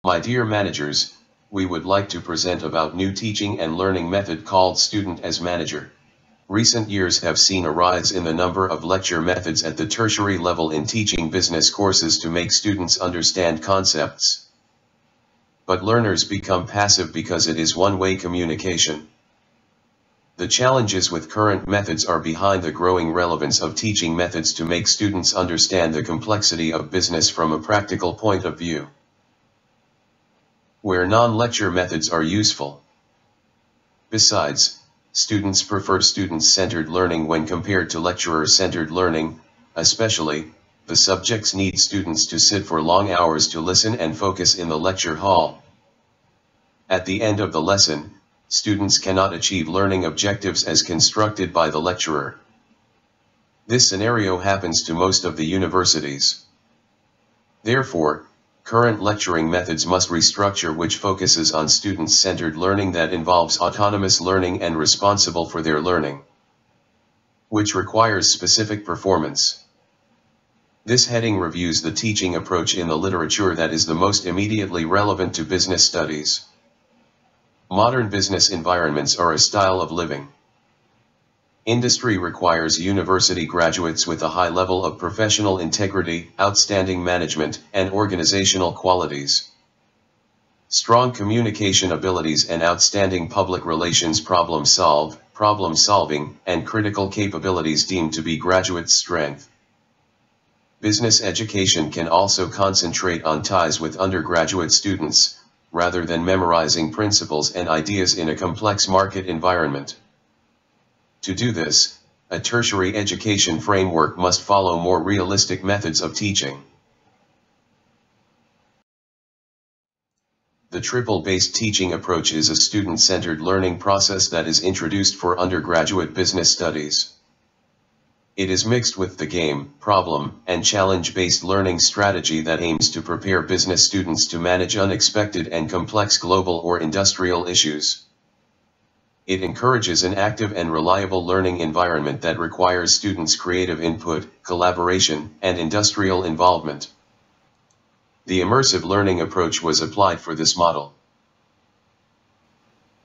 My dear managers, we would like to present about new teaching and learning method called Student as Manager. Recent years have seen a rise in the number of lecture methods at the tertiary level in teaching business courses to make students understand concepts. But learners become passive because it is one-way communication. The challenges with current methods are behind the growing relevance of teaching methods to make students understand the complexity of business from a practical point of view. Where non-lecture methods are useful. Besides, students prefer student-centered learning when compared to lecturer-centered learning, especially, the subjects need students to sit for long hours to listen and focus in the lecture hall. At the end of the lesson, students cannot achieve learning objectives as constructed by the lecturer. This scenario happens to most of the universities. Therefore, current lecturing methods must restructure which focuses on student-centered learning that involves autonomous learning and responsible for their learning, which requires specific performance. This heading reviews the teaching approach in the literature that is the most immediately relevant to business studies. Modern business environments are a style of living. Industry requires university graduates with a high level of professional integrity, outstanding management, and organizational qualities. Strong communication abilities and outstanding public relations problem solving, and critical capabilities deemed to be graduate strength. Business education can also concentrate on ties with undergraduate students, rather than memorizing principles and ideas in a complex market environment. To do this, a tertiary education framework must follow more realistic methods of teaching. The triple-based teaching approach is a student-centered learning process that is introduced for undergraduate business studies. It is mixed with the game, problem, and challenge-based learning strategy that aims to prepare business students to manage unexpected and complex global or industrial issues. It encourages an active and reliable learning environment that requires students' creative input, collaboration, and industrial involvement. The immersive learning approach was applied for this model.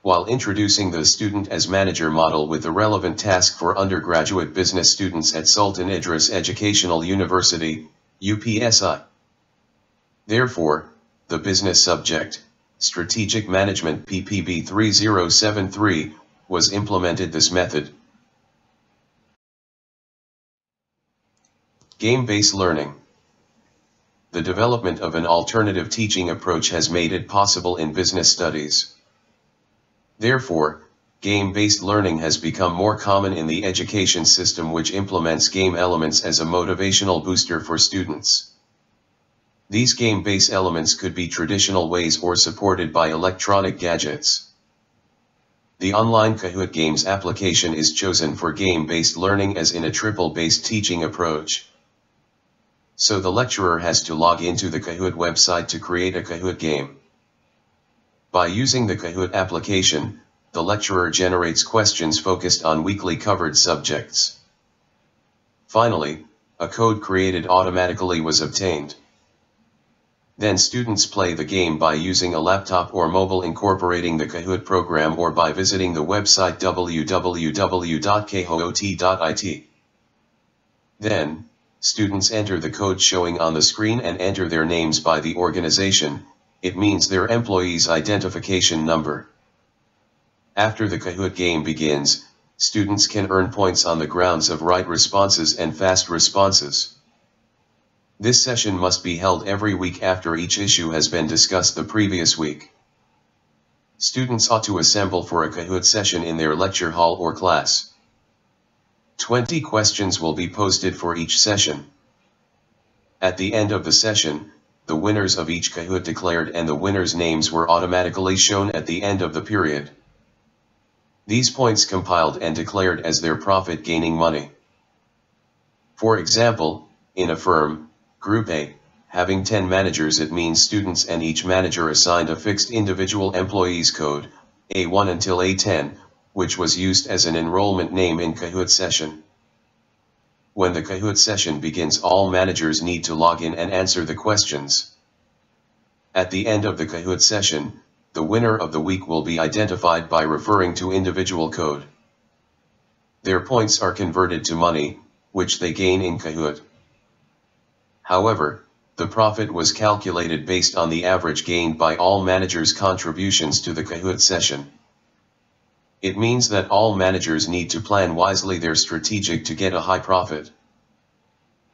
While introducing the Student as Manager model with the relevant task for undergraduate business students at Sultan Idris Educational University, UPSI. Therefore, the business subject, Strategic Management PPB 3073, was implemented this method. Game-based learning. The development of an alternative teaching approach has made it possible in business studies. Therefore, game-based learning has become more common in the education system, which implements game elements as a motivational booster for students. These game-based elements could be traditional ways or supported by electronic gadgets. The online Kahoot Games application is chosen for game-based learning as in a triple-based teaching approach. So the lecturer has to log into the Kahoot website to create a Kahoot game. By using the Kahoot application, the lecturer generates questions focused on weekly covered subjects. Finally, a code created automatically was obtained. Then students play the game by using a laptop or mobile incorporating the Kahoot program or by visiting the website www.kahoot.it. Then, students enter the code showing on the screen and enter their names by the organization. It means their employee's identification number. After the Kahoot game begins, students can earn points on the grounds of right responses and fast responses. This session must be held every week after each issue has been discussed the previous week. Students ought to assemble for a Kahoot session in their lecture hall or class. 20 questions will be posted for each session. At the end of the session, the winners of each Kahoot declared and the winners' names were automatically shown at the end of the period. These points compiled and declared as their profit gaining money. For example, in a firm, Group A, having 10 managers, it means students and each manager assigned a fixed individual employees code, A1 until A10, which was used as an enrollment name in Kahoot session. When the Kahoot session begins, all managers need to log in and answer the questions. At the end of the Kahoot session, the winner of the week will be identified by referring to individual code. Their points are converted to money, which they gain in Kahoot. However, the profit was calculated based on the average gained by all managers' contributions to the Kahoot session. It means that all managers need to plan wisely their strategy to get a high profit.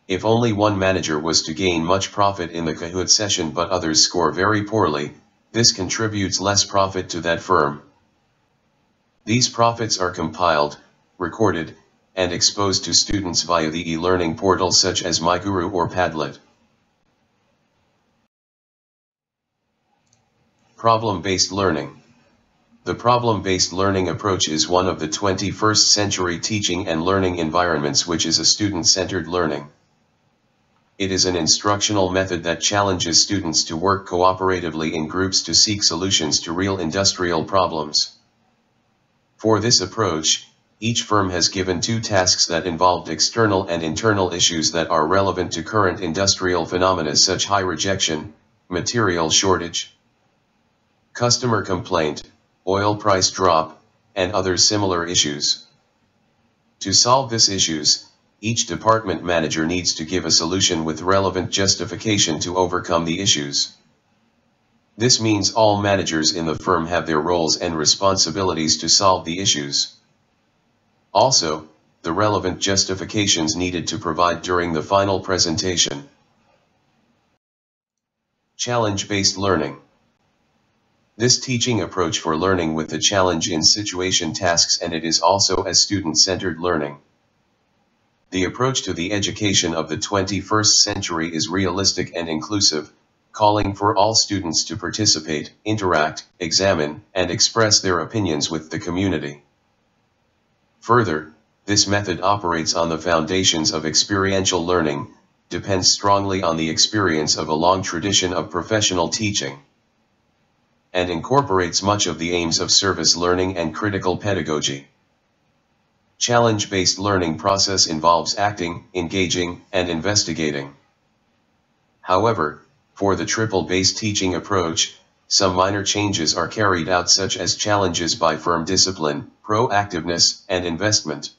If only one manager was to gain much profit in the Kahoot session but others score very poorly, this contributes less profit to that firm. These profits are compiled, recorded, and exposed to students via the e-learning portals such as MyGuru or Padlet. Problem-based learning. The problem-based learning approach is one of the 21st century teaching and learning environments, which is a student-centered learning. It is an instructional method that challenges students to work cooperatively in groups to seek solutions to real industrial problems. For this approach, each firm has given 2 tasks that involved external and internal issues that are relevant to current industrial phenomena such high rejection, material shortage, customer complaint, oil price drop, and other similar issues. To solve these issues, each department manager needs to give a solution with relevant justification to overcome the issues. This means all managers in the firm have their roles and responsibilities to solve the issues. Also, the relevant justifications needed to provide during the final presentation. Challenge-based learning. This teaching approach for learning with the challenge in situation tasks, and it is also a student-centered learning. The approach to the education of the 21st century is realistic and inclusive, calling for all students to participate, interact, examine, and express their opinions with the community. Further, this method operates on the foundations of experiential learning, depends strongly on the experience of a long tradition of professional teaching, and incorporates much of the aims of service learning and critical pedagogy. Challenge-based learning process involves acting, engaging, and investigating. However, for the triple-based teaching approach, some minor changes are carried out, such as challenges by firm discipline, proactiveness, and investment.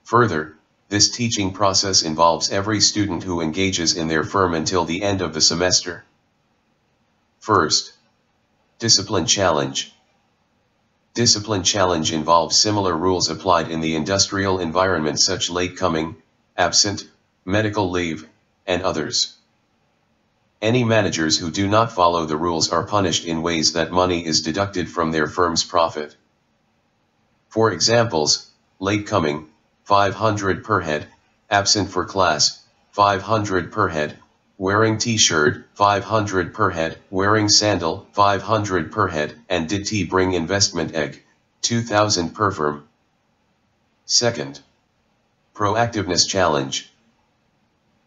Further, this teaching process involves every student who engages in their firm until the end of the semester. First, discipline challenge. Discipline challenge involves similar rules applied in the industrial environment, such late coming, absent, medical leave, and others. Any managers who do not follow the rules are punished in ways that money is deducted from their firm's profit. For examples, late coming, 500 per head, absent for class, 500 per head, wearing t-shirt, 500 per head, wearing sandal, 500 per head, and did tea bring investment egg, 2000 per firm. Second, proactiveness challenge.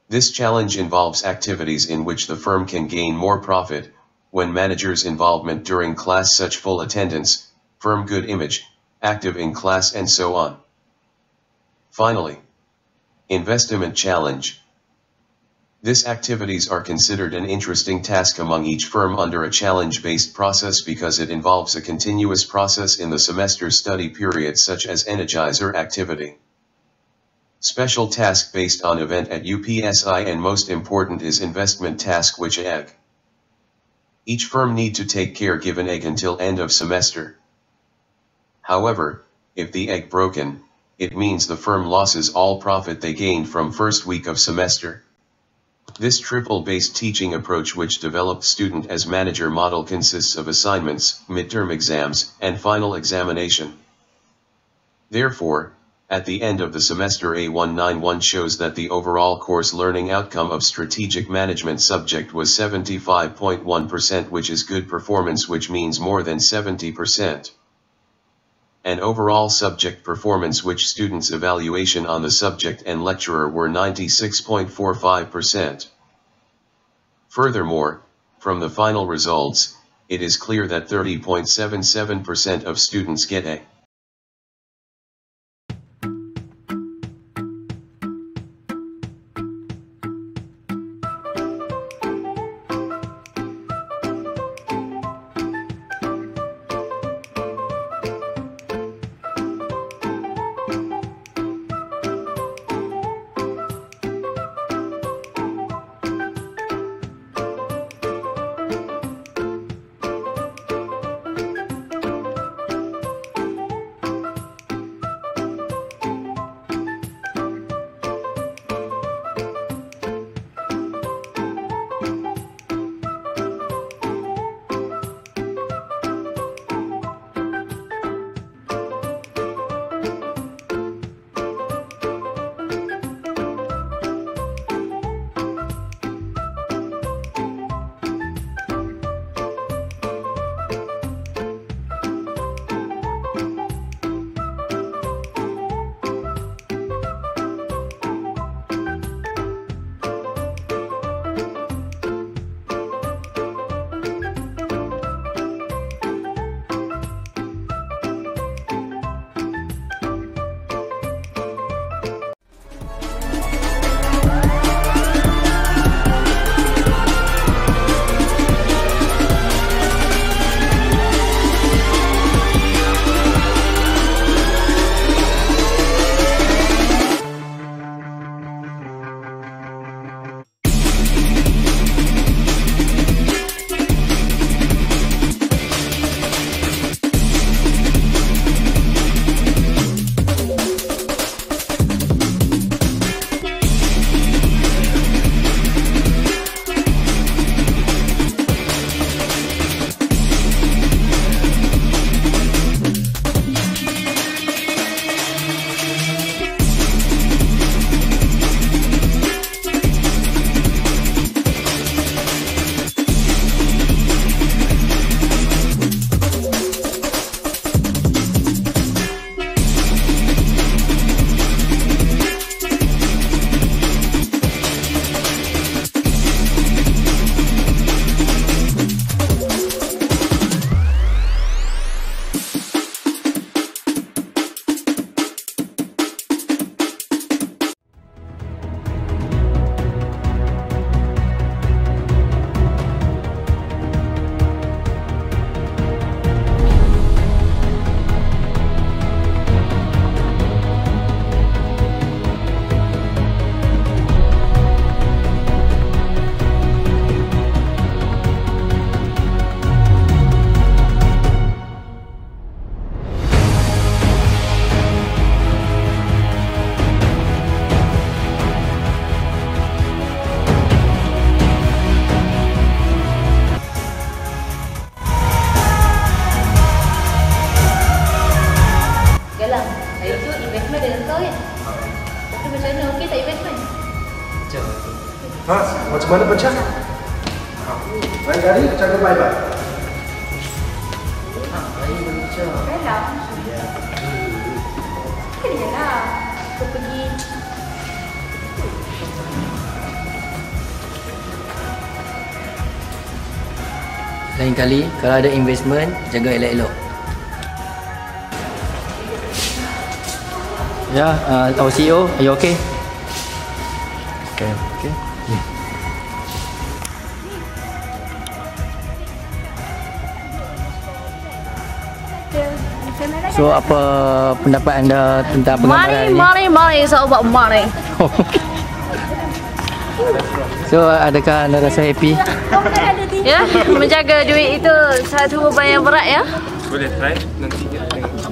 This challenge involves activities in which the firm can gain more profit, when managers' involvement during class, such full attendance, firm good image, active in class, and so on. Finally, investment challenge. These activities are considered an interesting task among each firm under a challenge-based process because it involves a continuous process in the semester study period, such as Energizer activity. Special task based on event at UPSI, and most important is investment task, which egg. Each firm need to take care given egg until end of semester. However, if the egg broken, it means the firm loses all profit they gained from first week of semester. This triple-based teaching approach, which developed student as manager model, consists of assignments, midterm exams, and final examination. Therefore, at the end of the semester, A191 shows that the overall course learning outcome of strategic management subject was 75.1%, which is good performance, which means more than 70%. And overall subject performance, which students' evaluation on the subject and lecturer, were 96.45%. Furthermore, from the final results, it is clear that 30.77% of students get A. Macam mana pecah? Lain kali cakap bye-bye. Aku pergi. Lain kali kalau ada investment, jaga elok-elok. Ya, our CEO, are you okay? Okay, okay. So apa pendapat anda tentang penggambaran ini? Money, it's all about money. So adakah anda rasa happy? Ya, menjaga duit itu satu beban yang berat ya. Boleh try nanti kita tengok.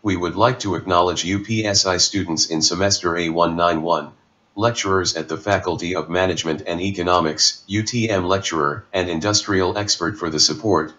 We would like to acknowledge UPSI students in semester A191, lecturers at the Faculty of Management and Economics, UTM lecturer and industrial expert for the support,